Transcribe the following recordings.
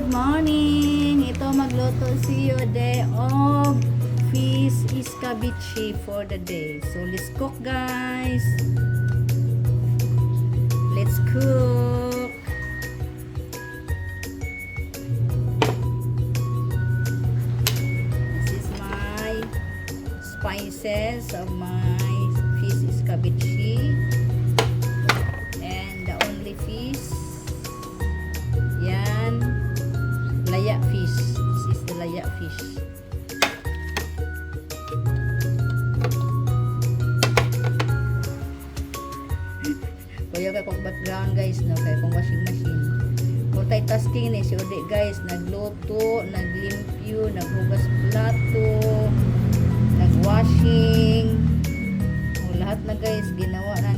Good morning! Ito magluto si Yode of fish escabeche for the day. So let's cook, guys. Let's cook. This is my spices of my fish escabeche. And the only fish, yan, laya fish. This is the laya fish. Kuya ka kung background, guys, no? Kaya kung washing machine. Multitasking ni si Ode, guys. Nagluto, naglimpyo, naghugas plato, nagwashing. O, lahat na, guys, ginawa na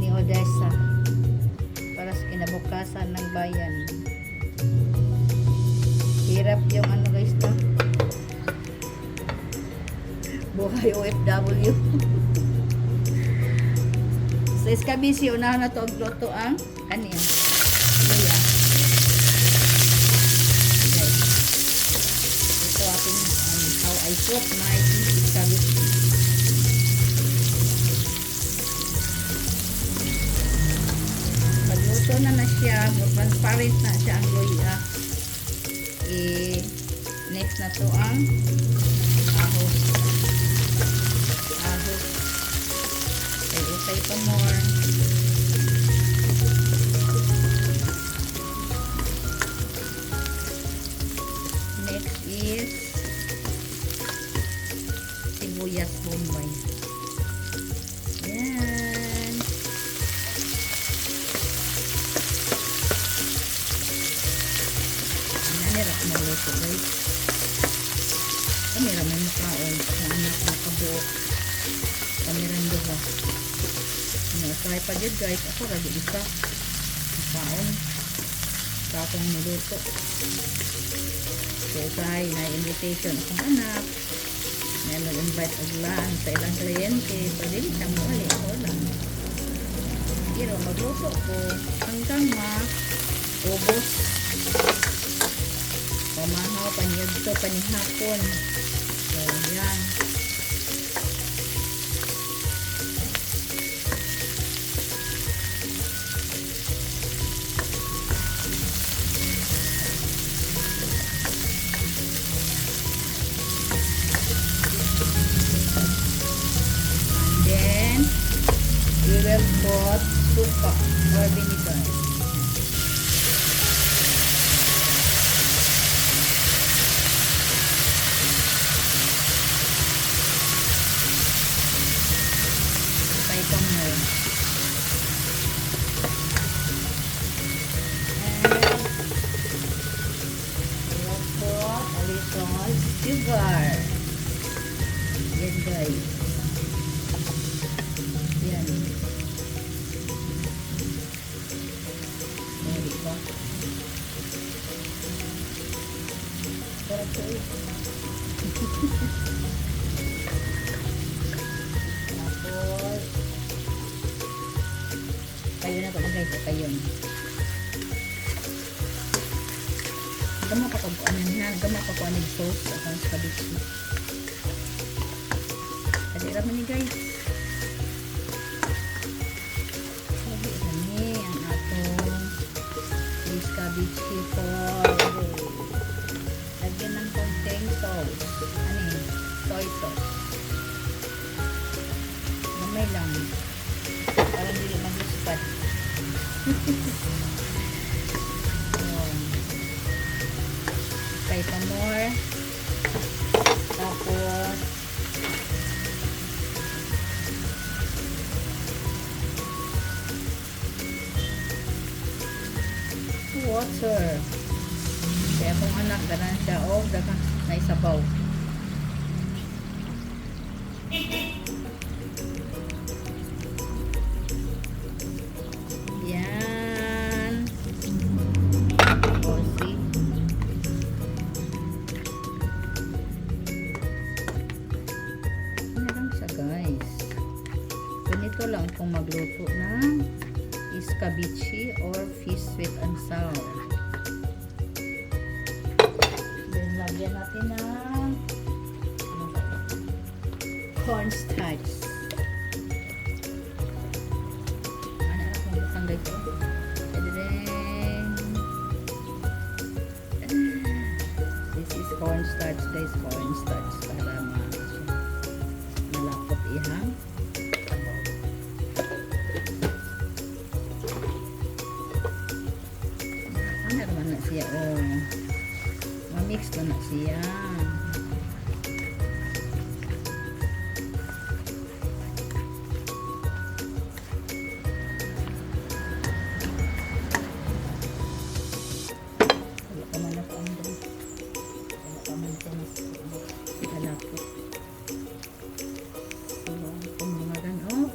ni Odessa para sa kinabukasan ng bayan. Hirap yung ano, guys, na buhay OFW. Sa escabeche, unahan na to ang luto ang kaniya. Luya. Okay. Ito ating how I cook my escabeche. Magluto na siya, more transparent na siya ang luya. Next na to ang ahos. Utay pa more. Next is sibuyas bombay. Yan. Nanirap na luto, guys. Kamera may mukhaon. Ang anak nakabuok. Kamerang duha. Try pa dyan, guys. Ako lagi isa kaon sa akong niluto. So try na invitation akong anak na nag-invite aglaan sa ilang kliyente. So din siyang muli ako lang, pero magluto ko hanggang maubos. Pamahaw paniyagto panihapon. So yan. We will put suka or vinegar. Try pa more. And we will put a little sugar. Yan, guys. Yan. Tapos kayo na ito, guys, kayo gama pa pag-anan ha, gama pa po-anig sauce at ang escabeche. Kadira man ni, guys. Lagi kami ang atong escabeche for lagyan ng konting sauce. Ano yun? Soy sauce. Gamay lang. Para hindi mag-uspat. Try pa more. Tapos water. Kaya kung anak, ganan siya o dagang na isabaw. Yan. O, see? Ano lang siya, guys. Ganito lang kung magluto ng escabeche or fish sweet and sour. Lagyan natin ng cornstarch. Ano akong butang guys ko? This is cornstarch guys, cornstarch para malapot ihang. Ano naman na siya, oh. Ma-mix na siya.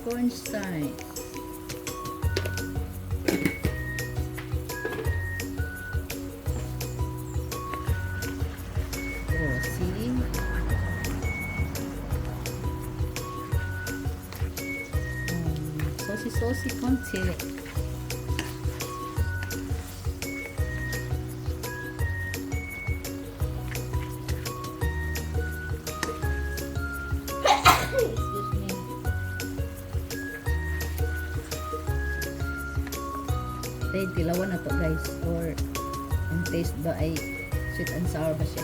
Cornstarch. Oh, see? Saucy konti. Tilawan na to guys, or ang taste ba ay sweet and sour ba siya?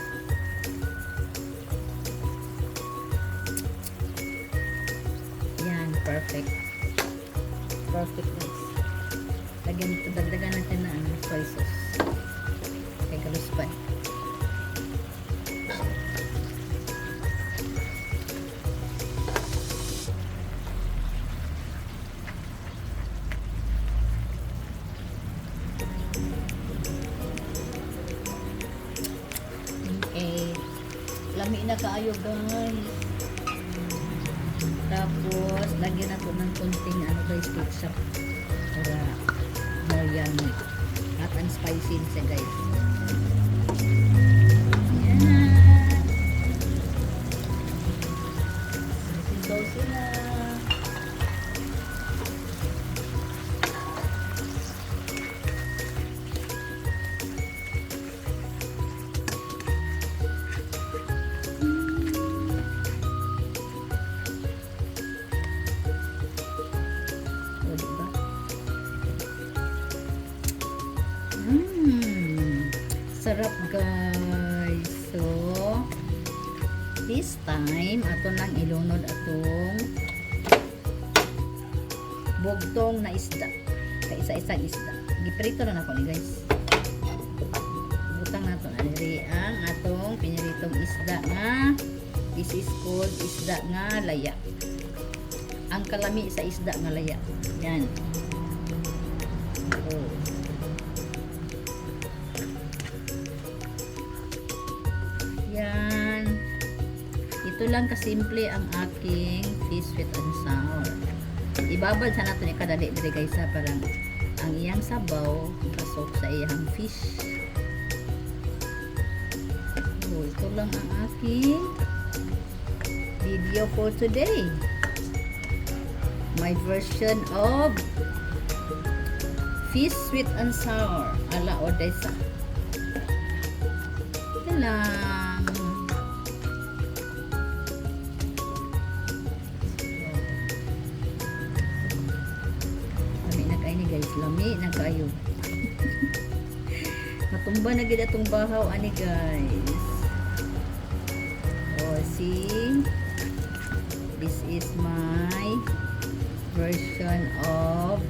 Yan, perfect guys. Lagyan ito, dagdagan natin na soy sauce kay kaluspay. Lami na kaayo guys. Tapos lagyan nato ng konting guys, ketchup para more yummy. Hot and spicy siya guys. Yan. Sauce na. Sarap guys. So this time ato nang ilunod atong bugtong na isda, kaisa-isang isda. Giprito na nako ni guys. Butang nato na diri ang atong piniritong isda nga this is called isda nga laya. Ang kalami sa isda nga laya. Yan. Oh. Yan. Ito lang kasimple ang aking fish sweet and sour. Ibabad sa nato ni kadali diri guys ha, parang ang iyang sabaw pasok sa iyang fish. So, ito lang ang aking video for today. My version of fish sweet and sour ala Odessa. Ito lang. Lami na kayo. Natumba na gid atong bahaw ani guys. Oh, see? This is my version of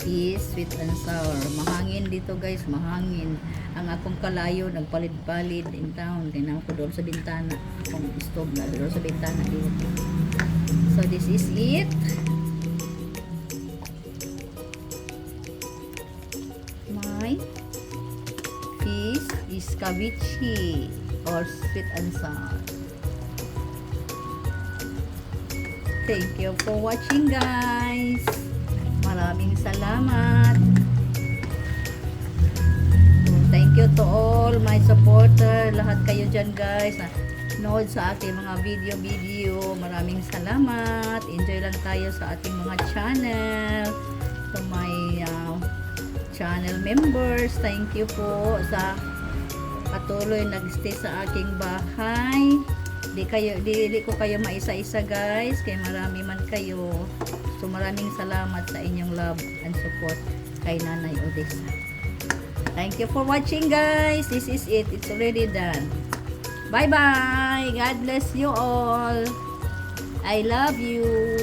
fish sweet and sour. Mahangin dito guys, mahangin. Ang akong kalayo nagpalid-palid in town. Tingnan ko doon sa bintana. Akong stove na doon sa bintana dito. So this is it. Fish is ceviche or sweet and sour. Thank you for watching guys. Maraming salamat. Thank you to all my supporter. Lahat kayo dyan guys na nood sa ating mga video. Maraming salamat. Enjoy lang tayo sa ating mga channel. To my channel members, thank you po sa patuloy nagstay sa aking bahay. Di ko kayo maisa-isa guys, kay marami man kayo. So maraming salamat sa inyong love and support kay Nanay Odessa. Thank you for watching guys. This is it. It's already done. Bye bye. God bless you all. I love you.